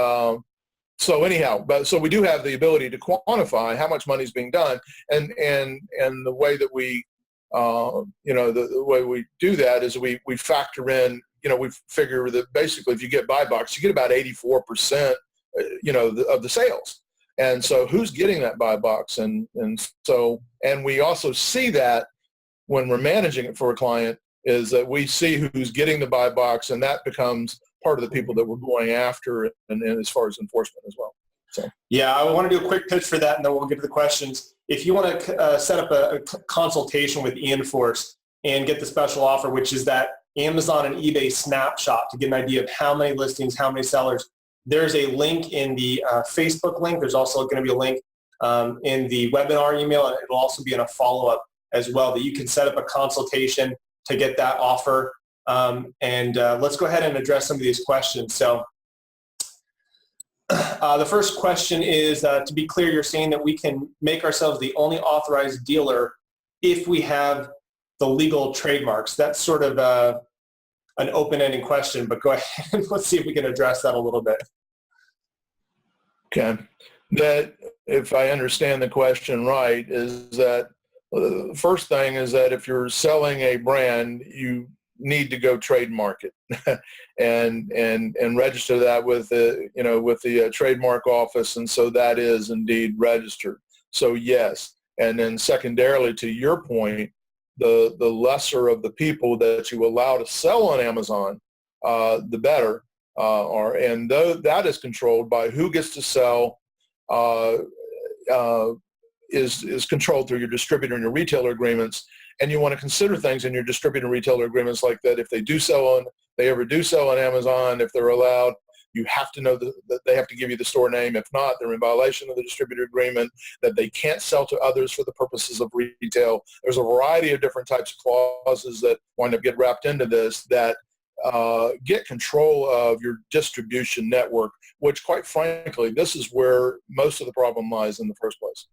so anyhow, so we do have the ability to quantify how much money is being done, and the way that we, the way we do that is we factor in, we figure that basically if you get buy box, you get about 84%, of the sales. And so who's getting that buy box? And we also see that when we're managing it for a client, is that we see who's getting the buy box, and that becomes part of the people that we're going after, and as far as enforcement as well. So yeah, I want to do a quick pitch for that, and then we'll get to the questions. If you want to set up a consultation with eEnforce and get the special offer, which is that Amazon and eBay snapshot to get an idea of how many listings, how many sellers, there's a link in the Facebook link. There's also going to be a link in the webinar email, and it'll also be in a follow-up as well, that you can set up a consultation to get that offer. Let's go ahead and address some of these questions. So the first question is, to be clear, you're saying that we can make ourselves the only authorized dealer if we have the legal trademarks. That's sort of an open-ended question, but go ahead and let's see if we can address that a little bit. Okay. That, if I understand the question right, is that the first thing is that if you're selling a brand, you need to go trademark it and register that with the trademark office, and so that is indeed registered. So yes, and then secondarily, to your point, the lesser of the people that you allow to sell on Amazon, the better. That is controlled by who gets to sell. Is controlled through your distributor and your retailer agreements, and you want to consider things in your distributor and retailer agreements like that. If they ever do sell on Amazon, if they're allowed, you have to know that they have to give you the store name. If not, they're in violation of the distributor agreement, that they can't sell to others for the purposes of retail. There's a variety of different types of clauses that wind up getting wrapped into this that get control of your distribution network, which quite frankly, this is where most of the problem lies in the first place.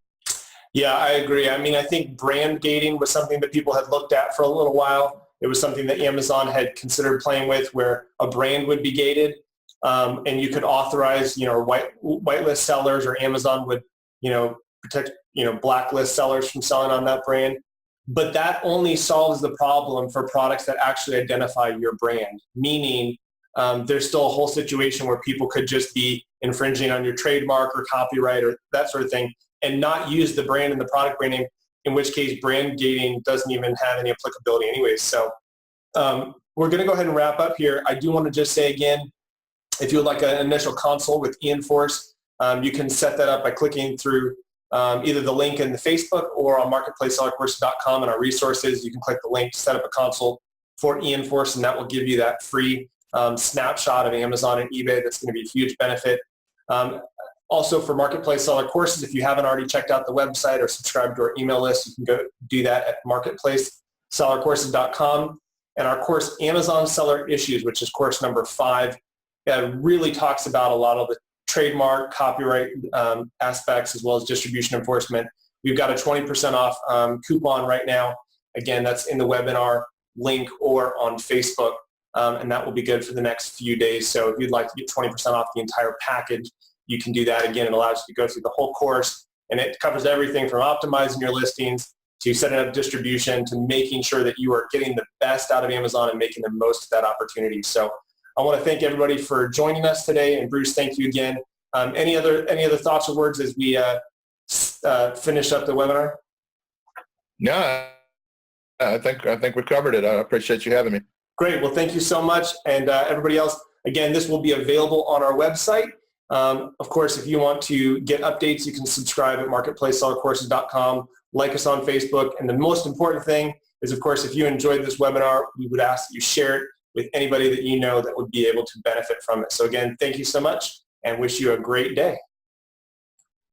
Yeah, I agree. I mean, I think brand gating was something that people had looked at for a little while. It was something that Amazon had considered playing with, where a brand would be gated, and you could authorize, whitelist sellers, or Amazon would, protect, blacklist sellers from selling on that brand. But that only solves the problem for products that actually identify your brand, meaning there's still a whole situation where people could just be infringing on your trademark or copyright or that sort of thing, and not use the brand and the product brand name, in which case brand gating doesn't even have any applicability anyways. So we're going to go ahead and wrap up here. I do want to just say again, if you would like an initial consult with eEnforce, you can set that up by clicking through either the link in the Facebook or on marketplacesellercourses.com and our resources. You can click the link to set up a consult for eEnforce, and that will give you that free snapshot of Amazon and eBay. That's going to be a huge benefit. Also, for Marketplace Seller Courses, if you haven't already checked out the website or subscribed to our email list, you can go do that at marketplacesellercourses.com. And our course, Amazon Seller Issues, which is course number 5, really talks about a lot of the trademark, copyright aspects, as well as distribution enforcement. We've got a 20% off coupon right now. Again, that's in the webinar link or on Facebook, and that will be good for the next few days. So if you'd like to get 20% off the entire package, you can do that. Again, it allows you to go through the whole course, and it covers everything from optimizing your listings to setting up distribution to making sure that you are getting the best out of Amazon and making the most of that opportunity. So I want to thank everybody for joining us today, and Bruce, thank you again. Any other thoughts or words as we finish up the webinar? No, I think we've covered it. I appreciate you having me. Great. Well, thank you so much, and everybody else. Again, this will be available on our website. Of course, if you want to get updates, you can subscribe at marketplacesellercourses.com, like us on Facebook, and the most important thing is, of course, if you enjoyed this webinar, we would ask that you share it with anybody that you know that would be able to benefit from it. So again, thank you so much, and wish you a great day.